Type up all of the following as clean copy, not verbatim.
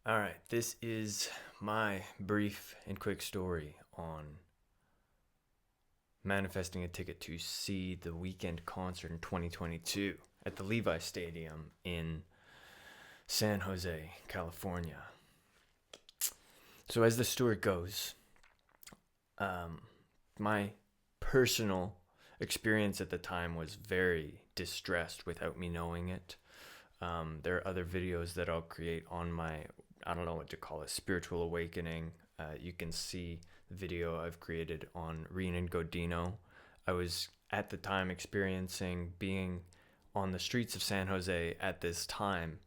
All right, this is my brief and quick story on manifesting a ticket to see the Weeknd concert in 2022 at the Levi Stadium in San Jose, California. So, as the story goes, um, my personal experience at the time was very distressed without me knowing it. There are other videos that I'll create on my, I don't know what to call it, spiritual awakening. You can see the video I've created on Renan Godino. I was at the time experiencing being on the streets of San Jose at this time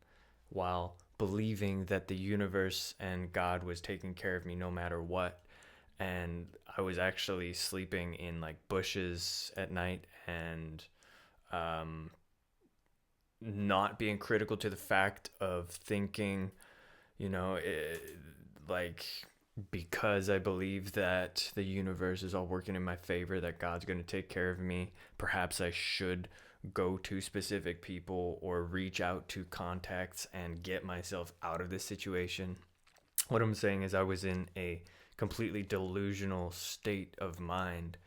while believing that the universe and God was taking care of me no matter what. And I was actually sleeping in like bushes at night and um, not being critical to the fact of thinking, like because I believe that the universe is all working in my favor, that God's going to take care of me, perhaps I should go to specific people or reach out to contacts and get myself out of this situation. What I'm saying is, I was in a completely delusional state of mind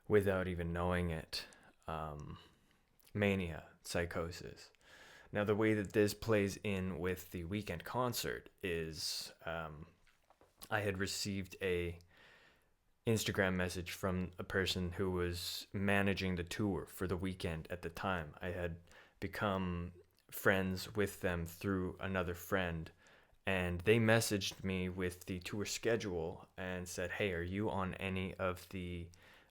without even knowing it. Mania, psychosis. Now, the way that this plays in with the Weeknd concert is I had received a Instagram message from a person who was managing the tour for the Weeknd at the time. I had become friends with them through another friend, and they messaged me with the tour schedule and said, "Hey, are you on any of the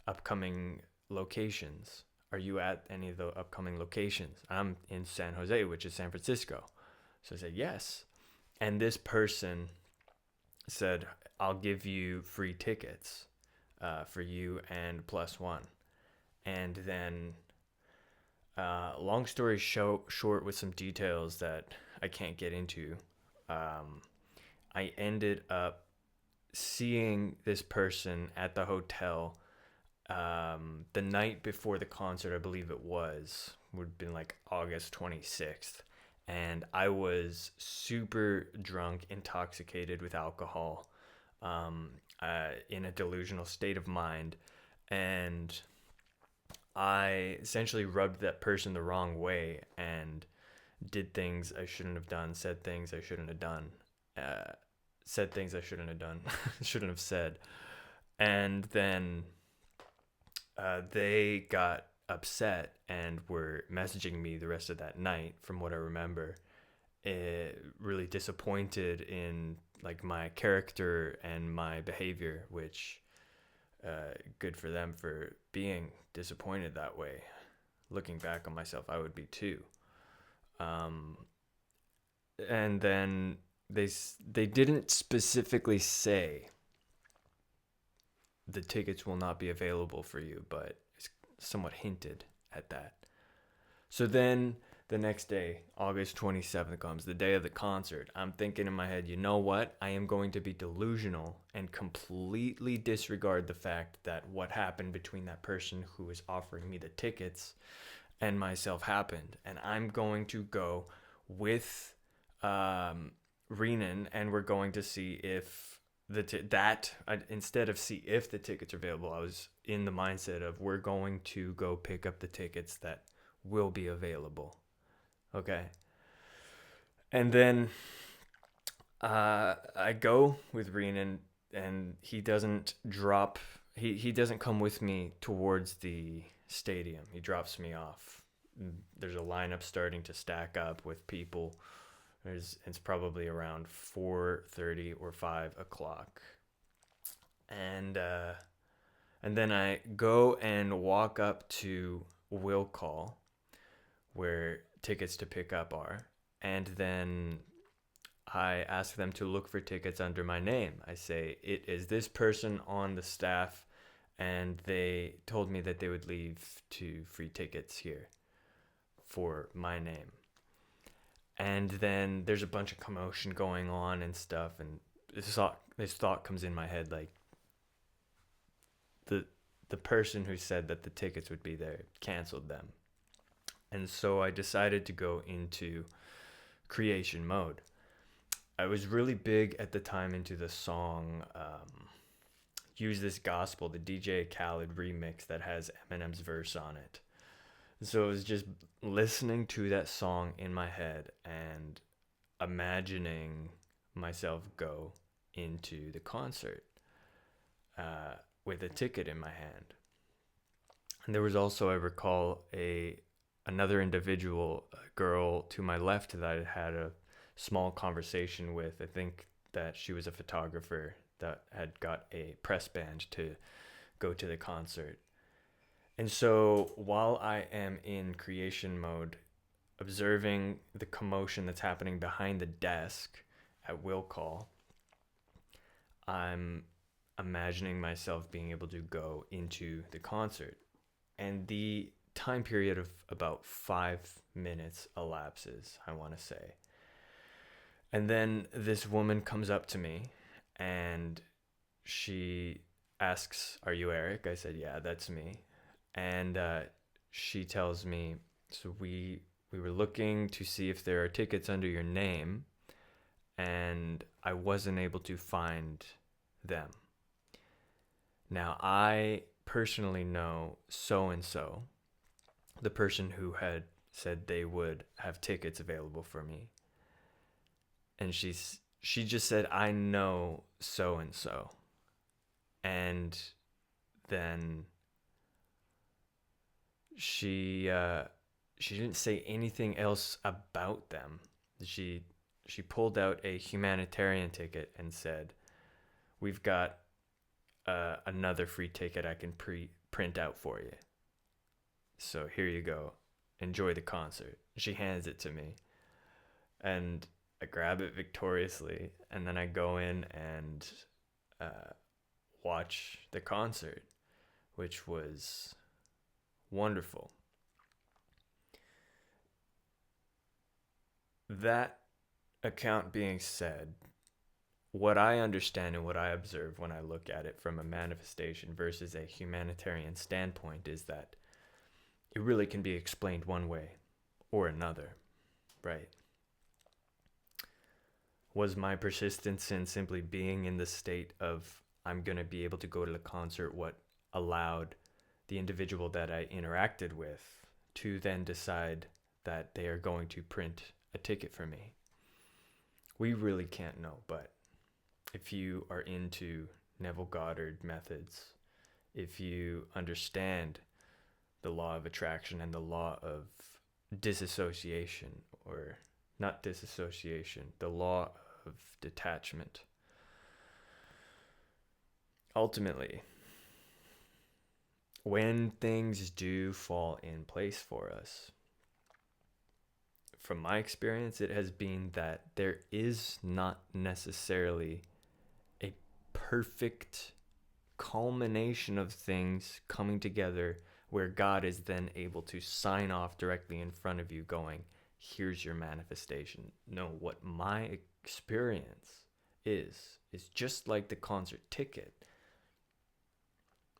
upcoming locations? Are you at any of the upcoming locations?" I'm in San Jose, which is San Francisco. So I said, yes. And this person said, "I'll give you free tickets for you and plus one." And then, long story short, with some details that I can't get into, I ended up seeing this person at the hotel the night before the concert. I believe it would have been like August 26th. And I was super drunk, intoxicated with alcohol, in a delusional state of mind. And I essentially rubbed that person the wrong way and did things I shouldn't have done, said things I shouldn't have done, said things I shouldn't have done, shouldn't have said. And then they got upset and were messaging me the rest of that night, from what I remember, really disappointed in like my character and my behavior, which good for them for being disappointed that way. Looking back on myself, I would be too. Um, and then they didn't specifically say the tickets will not be available for you, but it's somewhat hinted at that. So then the next day, August 27th comes, the day of the concert. I'm thinking in my head, you know what? I am going to be delusional and completely disregard the fact that what happened between that person who was offering me the tickets and myself happened. And I'm going to go with Renan, and we're going to see if instead of see if the tickets are available, I was in the mindset of we're going to go pick up the tickets that will be available. Okay. And then I go with Renan, and he doesn't come with me towards the stadium. He drops me off. There's a lineup starting to stack up with people. It's probably around 4:30 or 5 o'clock, and then I go and walk up to will call where tickets to pick up are, and then I ask them to look for tickets under my name. I say, "It is this person on the staff," and they told me that they would leave 2 free tickets here for my name. And then there's a bunch of commotion going on and stuff, and this thought comes in my head, like the person who said that the tickets would be there canceled them. And so I decided to go into creation mode. I was really big at the time into the song Use This Gospel, the DJ Khaled remix that has Eminem's verse on it. So it was just listening to that song in my head and imagining myself go into the concert with a ticket in my hand. And there was also, I recall, another individual, a girl to my left that I had a small conversation with. I think that she was a photographer that had got a press band to go to the concert. And so while I am in creation mode, observing the commotion that's happening behind the desk at will call, I'm imagining myself being able to go into the concert. And the time period of about 5 minutes elapses, I want to say. And then this woman comes up to me and she asks, "Are you Eric?" I said, "Yeah, that's me." And she tells me, "So we were looking to see if there are tickets under your name, and I wasn't able to find them. Now, I personally know so-and-so, the person who had said they would have tickets available for me." And she just said, "I know so-and-so." And then she didn't say anything else about them. She pulled out a humanitarian ticket and said, "We've got another free ticket I can print out for you. So here you go. Enjoy the concert." She hands it to me. And I grab it victoriously. And then I go in and watch the concert, which was wonderful. That account being said, what I understand and what I observe when I look at it from a manifestation versus a humanitarian standpoint is that it really can be explained one way or another, right? Was my persistence in simply being in the state of I'm going to be able to go to the concert what allowed the individual that I interacted with to then decide that they are going to print a ticket for me? We really can't know, but if you are into Neville Goddard methods, if you understand the law of attraction and the law of disassociation, or not disassociation, the law of detachment, ultimately, when things do fall in place for us, from my experience, it has been that there is not necessarily a perfect culmination of things coming together where God is then able to sign off directly in front of you going, "Here's your manifestation." No, what my experience is just like the concert ticket.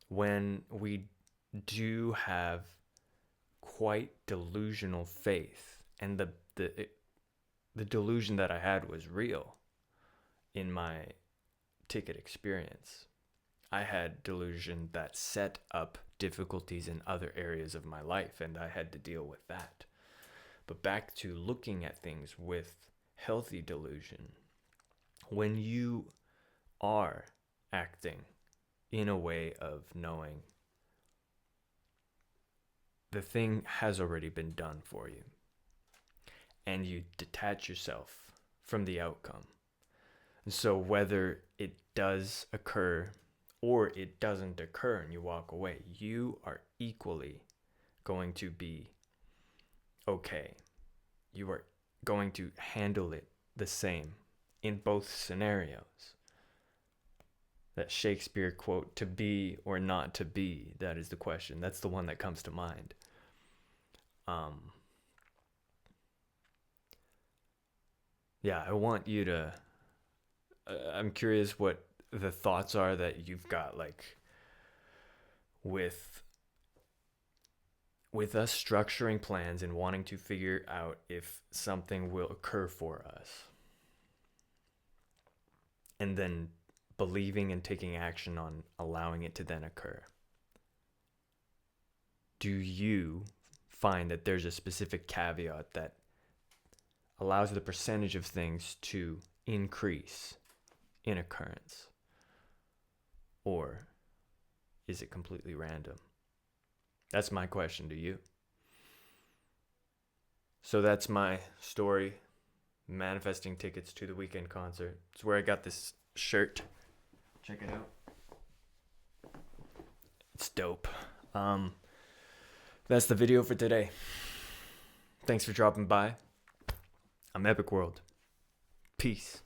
When we do have quite delusional faith, and the delusion that I had was real in my ticket experience. I had delusion that set up difficulties in other areas of my life, and I had to deal with that. But back to looking at things with healthy delusion, when you are acting in a way of knowing the thing has already been done for you, and you detach yourself from the outcome. And so whether it does occur or it doesn't occur and you walk away, you are equally going to be okay. You are going to handle it the same in both scenarios. That Shakespeare quote, "To be or not to be," that is the question. That's the one that comes to mind. Yeah, I want you to, I'm curious what the thoughts are that you've got, like, with us structuring plans and wanting to figure out if something will occur for us. and then believing and taking action on allowing it to then occur. Do you find that there's a specific caveat that allows the percentage of things to increase in occurrence? Or is it completely random? That's my question to you. So that's my story, manifesting tickets to the Weeknd concert. It's where I got this shirt. Check it out. It's dope. That's the video for today. Thanks for dropping by. I'm Epicworld. Peace.